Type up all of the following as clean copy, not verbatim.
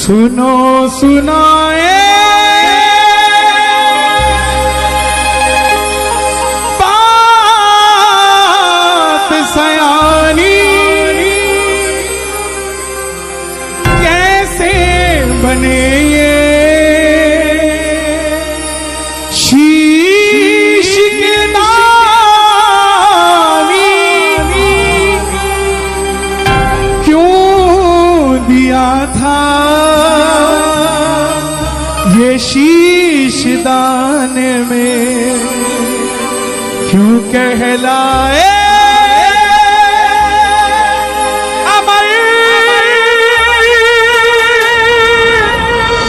सुनो सुनाए बात सयानी, कैसे बने ये शीश के दानी, क्यों दिया था ये शीश दाने में, क्यों कहलाए अमर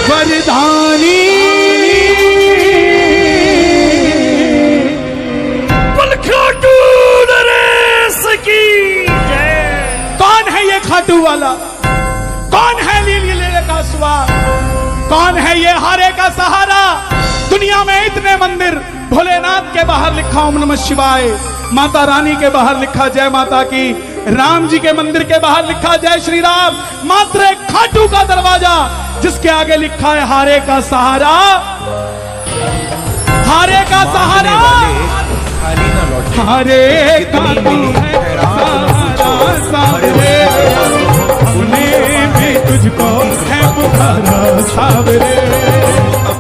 वरदानी। खाटू नरेश की जय। कौन है ये खाटू वाला? कौन है लीले का स्वाद? कौन है ये हारे का सहारा? दुनिया में इतने मंदिर, भोलेनाथ के बाहर लिखा ओम नमः शिवाय, माता रानी के बाहर लिखा जय माता की, राम जी के मंदिर के बाहर लिखा जय श्री राम, मात्र एक खाटू का दरवाजा जिसके आगे लिखा है हारे का सहारा, हारे का सहारा, हारे का तू है सहारा सावरे, अपने में तुझको है पुकारा सावरे,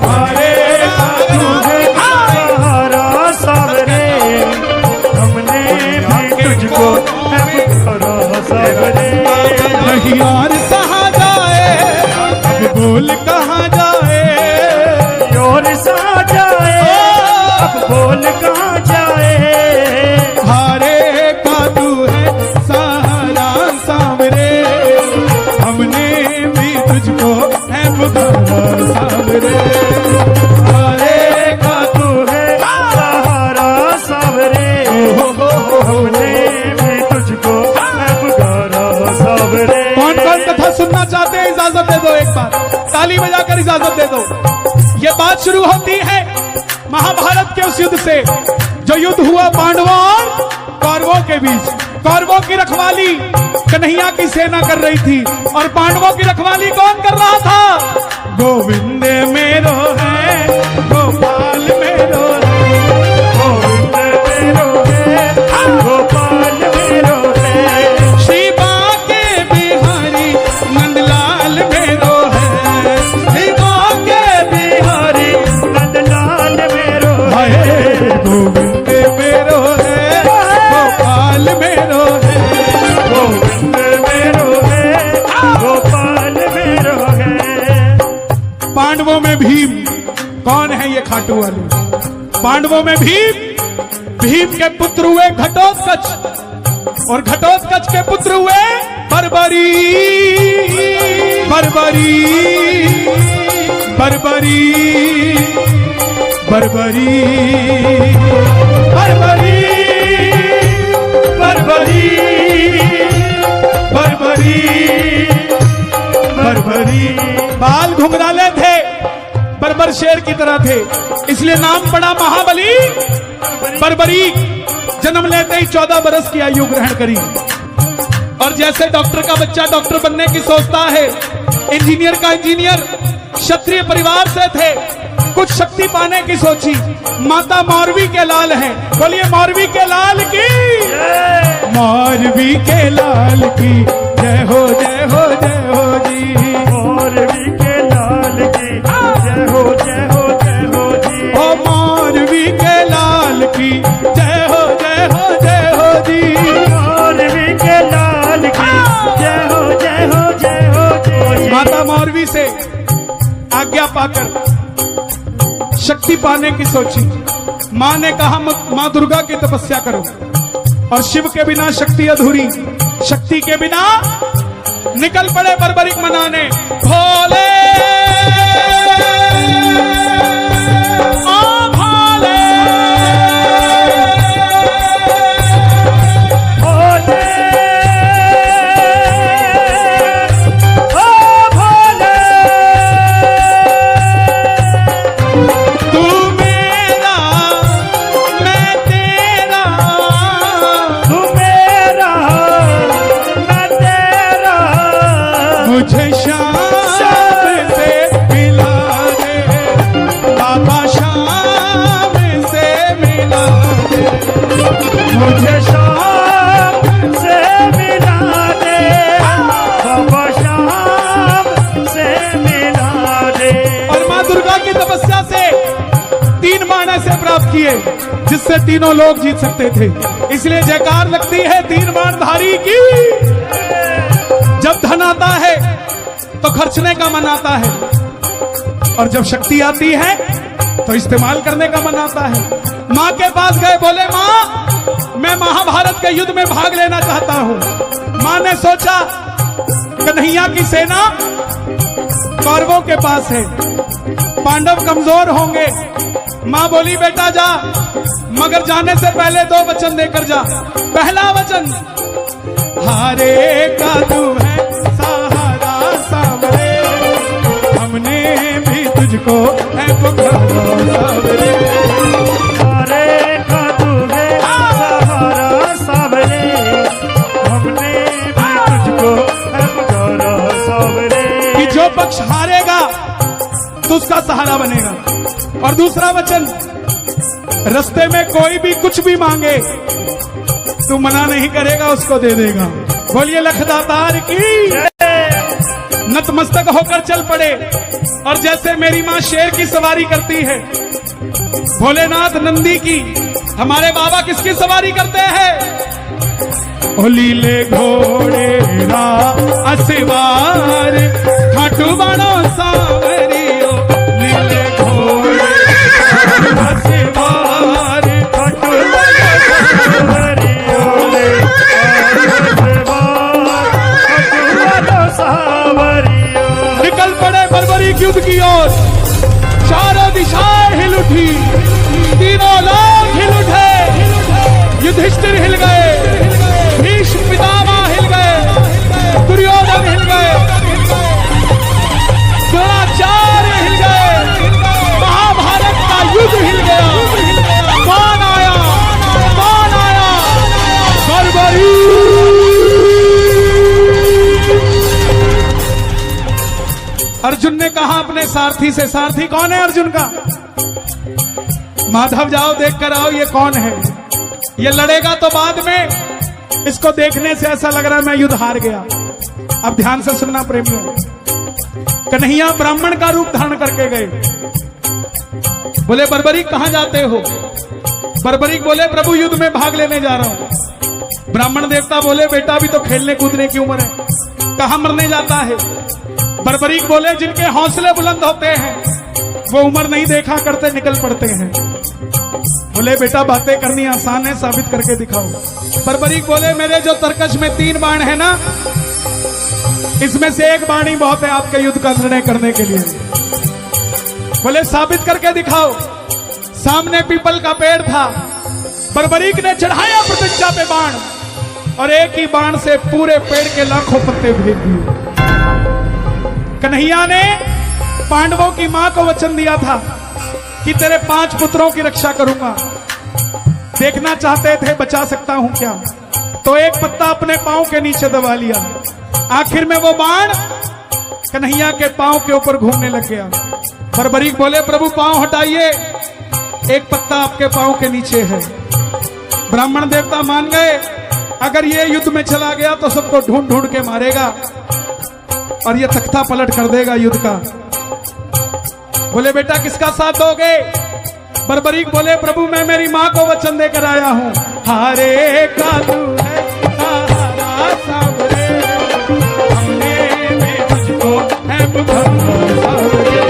हारे का तू है सहारा सावरे, हमने भी तुझको है पुकारा सावरे। नहीं और सहा जाए, अब बोल कहाँ जाए, और सहा जाए, अब बोल कहाँ जाए। हारे का तू है सहारा सावरे, हमने भी तुझको है पुकारा सावरे, हारे का तू है सहारा सावरे, हमने भी तुझको है पुकारा सावरे। कौन कौन कथा सुनना चाहते हैं इजाजत दे दो, एक बार ताली बजाकर इजाजत दे दो। ये बात शुरू होती है महाभारत के उस युद्ध से जो युद्ध हुआ पांडवों और कौरवों के बीच। कौरवों की रखवाली कन्हैया की सेना कर रही थी और पांडवों की रखवाली कौन कर रहा था? गोविंद मेरो है, गोपाल मेरो है, गोविंद मेरो है, गोपाल मेरो है, श्री बाके बिहारी नंदलाल मेरो है, श्री बाके बिहारी नंदलाल मेरो हाय, है, गोविंद मेरो है, गोपाल मेरो है, गोविंद मेरो है, गोपाल मेरो है। पांडवों में भीम। कौन है ये खाटू वाले? पांडवों में भीम, भीम के पुत्र हुए घटोत्कच और घटोत्कच के पुत्र हुए बर्बरी, बर्बरी, बर्बरी, बर्बरी, बर्बरी, बर्बरी, बर्बरी, बर्बरी। बाल घुंघराले थे, बर्बर शेर की तरह थे, इसलिए नाम पड़ा महाबली बर्बरी। जन्म लेते ही 14 बरस की आयु ग्रहण करी और जैसे डॉक्टर का बच्चा डॉक्टर बनने की सोचता है, इंजीनियर का इंजीनियर, क्षत्रिय परिवार से थे, कुछ शक्ति पाने की सोची। माता मौरवी के लाल हैं, बोलिए मौरवी के लाल की, मौरवी के लाल की जय हो जय हो जय हो जी, मौरवी के लाल की जय हो जय हो जय हो जी, ओ मौरवी के लाल की जय हो जय हो जय हो जी, मौरवी के लाल की जय हो जय हो जय हो जी। माता मौरवी से आज्ञा पाकर शक्ति पाने की सोची। मां ने कहा मां दुर्गा की तपस्या करो और शिव के बिना शक्ति अधूरी, शक्ति के बिना निकल पड़े बर्बरिक मनाने। भोले ओ भोले, भोले ओ भोले, तू मेरा मैं तेरा, तू मेरा मैं तेरा, मुझे शाम किए जिससे तीनों लोग जीत सकते थे। इसलिए जयकार लगती है तीन बाणधारी की। जब धन आता है तो खर्चने का मन आता है, और जब शक्ति आती है तो इस्तेमाल करने का मन आता है। मां के पास गए, बोले मां मैं महाभारत के युद्ध में भाग लेना चाहता हूं। मां ने सोचा कन्हैया की सेना कौरवों के पास है, पांडव कमजोर होंगे। मां बोली बेटा जा, मगर जाने से पहले दो वचन देकर जा। पहला वचन, हारे का तू है सहारा सावरे, हमने भी तुझको है पुकारा सावरे। हारे का तू है सहारा सावरे, हमने भी तुझको है पुकारा सावरे। कि जो पक्ष हारेगा तो उसका सहारा बनेगा। और दूसरा वचन, रास्ते में कोई भी कुछ भी मांगे तू मना नहीं करेगा, उसको दे देगा। बोलिए लखदातार की। नतमस्तक होकर चल पड़े, और जैसे मेरी मां शेर की सवारी करती है, भोलेनाथ नंदी की, हमारे बाबा किसकी सवारी करते हैं? ओ लीले घोड़े रा असवार, खाटू बाणो सावरियो, लीले घोड़े असवार, खाटू निकल पड़े बर्बरीक युद्ध की ओर। चारों दिशाएं हिल उठी, तीनों लोग हिल उठे। युधिष्ठिर हिल गए, भीष्म पितामह हिल गए, दुर्योधन हिल गए, द्रोणाचार्य हिल गए, महाभारत का युद्ध हिल गया। कौन आया? कौन आया? बर्बरीक। अर्जुन ने कहा अपने सारथी से, सारथी कौन है अर्जुन का? माधव जाओ देख कर आओ, ये कौन है? ये लड़ेगा तो बाद में, इसको देखने से ऐसा लग रहा है मैं युद्ध हार गया। अब ध्यान से सुनना प्रेमियों, कन्हैया ब्राह्मण का रूप धारण करके गए। बोले बर्बरीक कहां जाते हो? बर्बरीक बोले प्रभु युद्ध में भाग लेने जा रहा हूं। ब्राह्मण देवता बोले बेटा अभी तो खेलने कूदने की उम्र है, कहां मरने जाता है? बर्बरीक बोले जिनके हौसले बुलंद होते हैं वो उम्र नहीं देखा करते, निकल पड़ते हैं। बोले बेटा बातें करनी आसान है, साबित करके दिखाओ। बर्बरीक बोले मेरे जो तरकश में 3 बाण है ना, इसमें से 1 बाण ही बहुत है आपके युद्ध का निर्णय करने के लिए। बोले साबित करके दिखाओ। सामने पीपल का पेड़ था, बर्बरीक ने चढ़ाया प्रतिज्ञा पे बाण, और एक ही बाण से पूरे पेड़ के लाखों पत्ते भेज दिए। कन्हैया ने पांडवों की मां को वचन दिया था कि तेरे 5 पुत्रों की रक्षा करूंगा। देखना चाहते थे बचा सकता हूं क्या, तो एक पत्ता अपने पांव के नीचे दबा लिया। आखिर में वो बाण कन्हैया के पांव के ऊपर घूमने लग गया। बर्बरीक बोले प्रभु पांव हटाइए, एक पत्ता आपके पांव के नीचे है। ब्राह्मण देवता मान गए, अगर ये युद्ध में चला गया तो सबको ढूंढ ढूंढ के मारेगा और ये तख्ता पलट कर देगा युद्ध का। बोले बेटा किसका साथ दोगे? बर्बरीक बोले प्रभु मैं मेरी मां को वचन देकर आया हूं। हारे का तू है सहारा सावरे, हमने भी तुझको है पुकारा सावरे।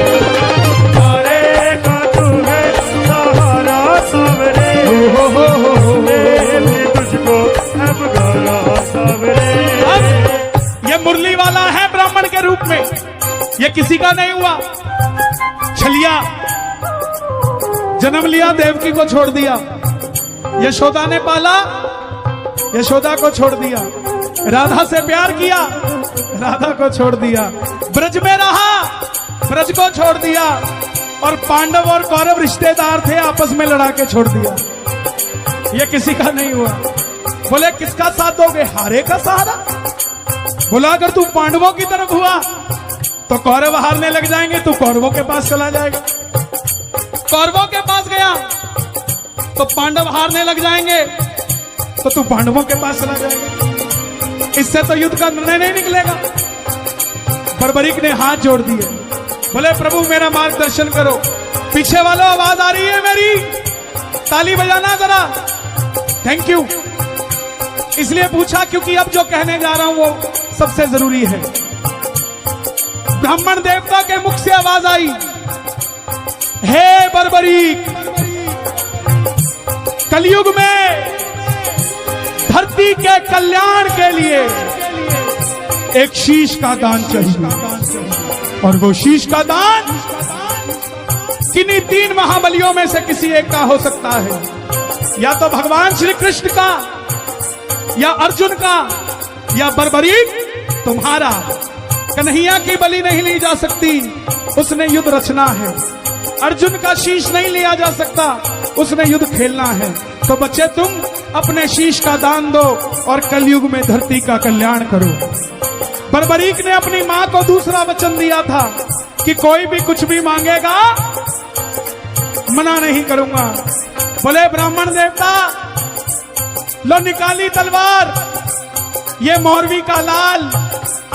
हारे का तू है सहारा सावरे, हमने भी तुझको है पुकारा सावरे। ये मुरली वाला है ब्राह्मण के रूप में, ये किसी का नहीं हुआ। छलिया जन्म लिया, देवकी को छोड़ दिया। यशोदा ने पाला, यशोदा को छोड़ दिया। राधा से प्यार किया, राधा को छोड़ दिया। ब्रज में रहा, ब्रज को छोड़ दिया। और पांडव और कौरव रिश्तेदार थे, आपस में लड़ा के छोड़ दिया। ये किसी का नहीं हुआ। बोले किसका साथ दोगे? हारे का सहारा। बोला अगर तू पांडवों की तरफ हुआ तो कौरव हारने लग जाएंगे, तू कौरवों के पास चला जाएगा। कौरवों के पास गया तो पांडव हारने लग जाएंगे, तो तू पांडवों के पास चला जाएगा। इससे तो युद्ध का निर्णय नहीं निकलेगा। बर्बरीक ने हाथ जोड़ दिए, बोले प्रभु मेरा मार्गदर्शन करो। पीछे वालों आवाज आ रही है मेरी, ताली बजाना जरा। Thank you. इसलिए पूछा क्योंकि अब जो कहने जा रहा हूं वो सबसे जरूरी है। ब्राह्मण देवता के मुख से आवाज आई, हे बर्बरीक, कलयुग में धरती के कल्याण के लिए एक शीश का दान चाहिए, और वो शीश का दान किन्हीं 3 महाबलियों में से किसी एक का हो सकता है। या तो भगवान श्री कृष्ण का, या अर्जुन का, या बर्बरीक तुम्हारा। कन्हैया की बलि नहीं ली जा सकती, उसने युद्ध रचना है। अर्जुन का शीश नहीं लिया जा सकता, उसने युद्ध खेलना है। तो बच्चे तुम अपने शीश का दान दो और कलयुग में धरती का कल्याण करो। बर्बरीक ने अपनी मां को दूसरा वचन दिया था कि कोई भी कुछ भी मांगेगा मना नहीं करूंगा। बोले ब्राह्मण देवता, लो निकाली तलवार, ये मौरवी का लाल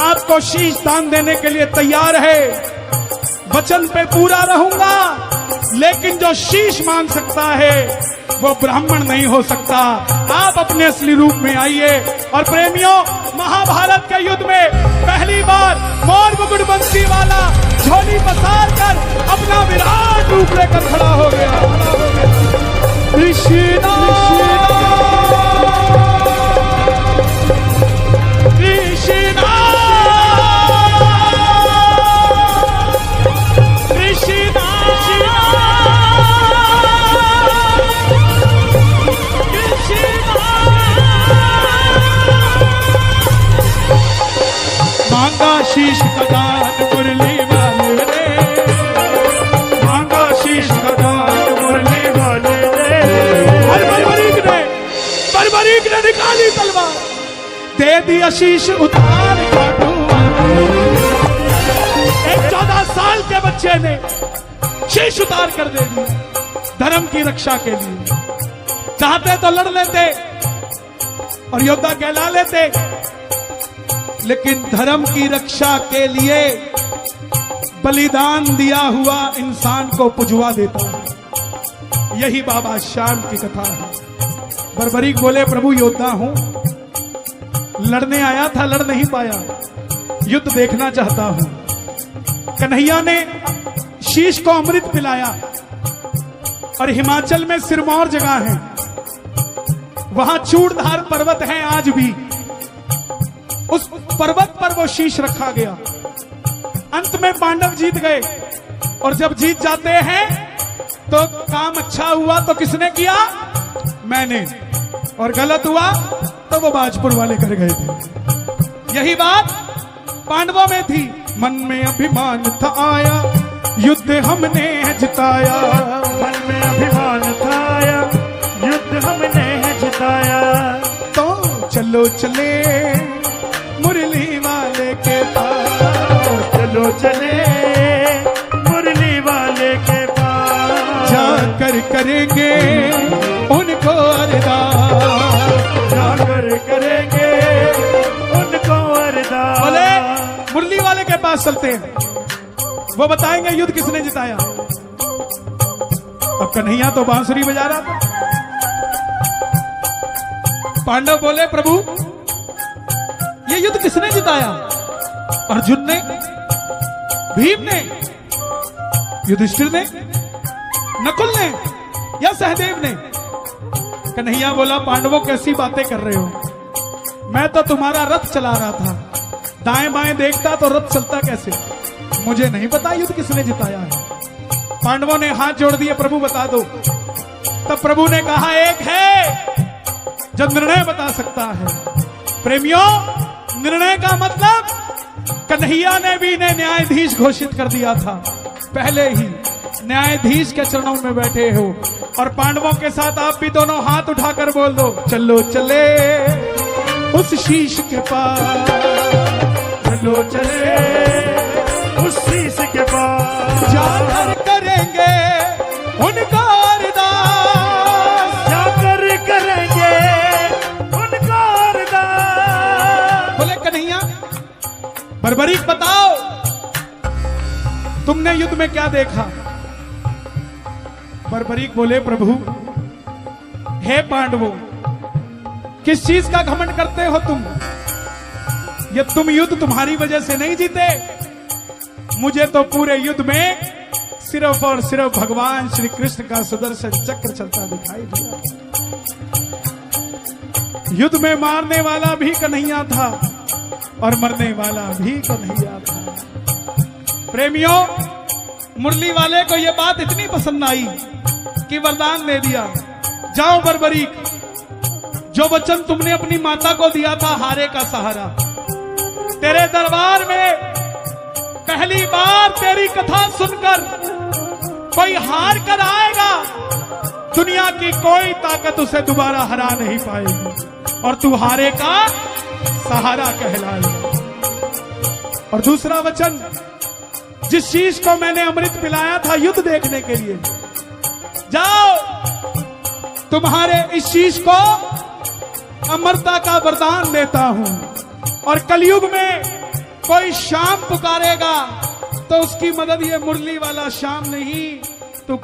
आपको शीश दान देने के लिए तैयार है। वचन पे पूरा रहूंगा, लेकिन जो शीश मांग सकता है वो ब्राह्मण नहीं हो सकता। आप अपने असली रूप में आइए। और प्रेमियों, महाभारत के युद्ध में पहली बार मोर मुकुट बंसी वाला झोली पसार कर अपना विराट रूप लेकर खड़ा हो गया। कृष्णा कृष्णा मांगा शीश का दान मुरली वाले ने, मांगा शीश का दान मुरली वाले ने। और बर्बरीक ने निकाली तलवार, दे दिया शीश उतार काटू। एक 14 साल के बच्चे ने शीश उतार कर दे दिया धर्म की रक्षा के लिए। चाहते तो लड़ लेते और योद्धा कहला लेते, लेकिन धर्म की रक्षा के लिए बलिदान दिया हुआ इंसान को पुजवा देता है। यही बाबा श्याम की कथा है। बर्बरीक बोले, प्रभु योद्धा हूं, लड़ने आया था, लड़ नहीं पाया, युद्ध देखना चाहता हूं। कन्हैया ने शीश को अमृत पिलाया, और हिमाचल में सिरमौर जगह है, वहां चूड़धार पर्वत है आज भी। उस पर्वत पर वो शीश रखा गया। अंत में पांडव जीत गए, और जब जीत जाते हैं तो काम अच्छा हुआ तो किसने किया? मैंने। और गलत हुआ तो वो बाजपुर वाले कर गए थे। यही बात पांडवों में थी। मन में अभिमान था आया, युद्ध हमने जिताया। मन में अभिमान था आया, युद्ध हमने जिताया। तो चलो चले मुरली वाले के पास, चलो चले मुरली वाले के पास। जाकर करेंगे उनको अरदास, जाकर करेंगे उनको अरदास। बोले मुरली वाले के पास चलते हैं, वो बताएंगे युद्ध किसने जिताया। अब कन्हैया तो बांसुरी बजा रहा था। पांडव बोले, प्रभु ये युद्ध किसने जिताया? अर्जुन ने, भीम ने, युधिष्ठिर ने, नकुल ने, या सहदेव ने? कन्हैया बोला, पांडवों कैसी बातें कर रहे हो? मैं तो तुम्हारा रथ चला रहा था, दाएं बाएं देखता तो रथ चलता कैसे? मुझे नहीं पता युद्ध किसने जिताया है। पांडवों ने हाथ जोड़ दिए, प्रभु बता दो। तब प्रभु ने कहा, एक है जो निर्णय बता सकता है। प्रेमियों, निर्णय का मतलब कन्हैया ने भी इन्हें न्यायाधीश घोषित कर दिया था। पहले ही न्यायाधीश के चरणों में बैठे हो। और पांडवों के साथ आप भी दोनों हाथ उठाकर बोल दो, चलो चले उस शीश के पास, चलो चले उस शीश के पास। जाकर करेंगे उनको अरदास, जाकर करेंगे उनको अरदास। बोले कन्हैया, बर्बरीक बताओ, तुमने युद्ध में क्या देखा? बर्बरीक बोले, प्रभु हे पांडवों, किस चीज का घमंड करते हो तुम? ये तुम युद्ध तुम्हारी वजह से नहीं जीते। मुझे तो पूरे युद्ध में सिर्फ और सिर्फ भगवान श्री कृष्ण का सुदर्शन चक्र चलता दिखाई दिया। युद्ध में मारने वाला भी कन्हैया था और मरने वाला भी कन्हैया था। प्रेमियों, मुरली वाले को यह बात इतनी पसंद आई कि वरदान दे दिया, जाओ बर्बरीक, जो वचन तुमने अपनी माता को दिया था हारे का सहारा, तेरे दरबार में पहली बार तेरी कथा सुनकर कोई हार कर आएगा, दुनिया की कोई ताकत उसे दोबारा हरा नहीं पाएगी और तू हारे का सहारा कहलाएगा। और दूसरा वचन, जिस शीश को मैंने अमृत पिलाया था युद्ध देखने के लिए, जाओ, तुम्हारे इस शीश को अमरता का वरदान देता हूं और कलयुग में कोई शाम पुकारेगा तो उसकी मदद ये मुरली वाला शाम नहीं, तो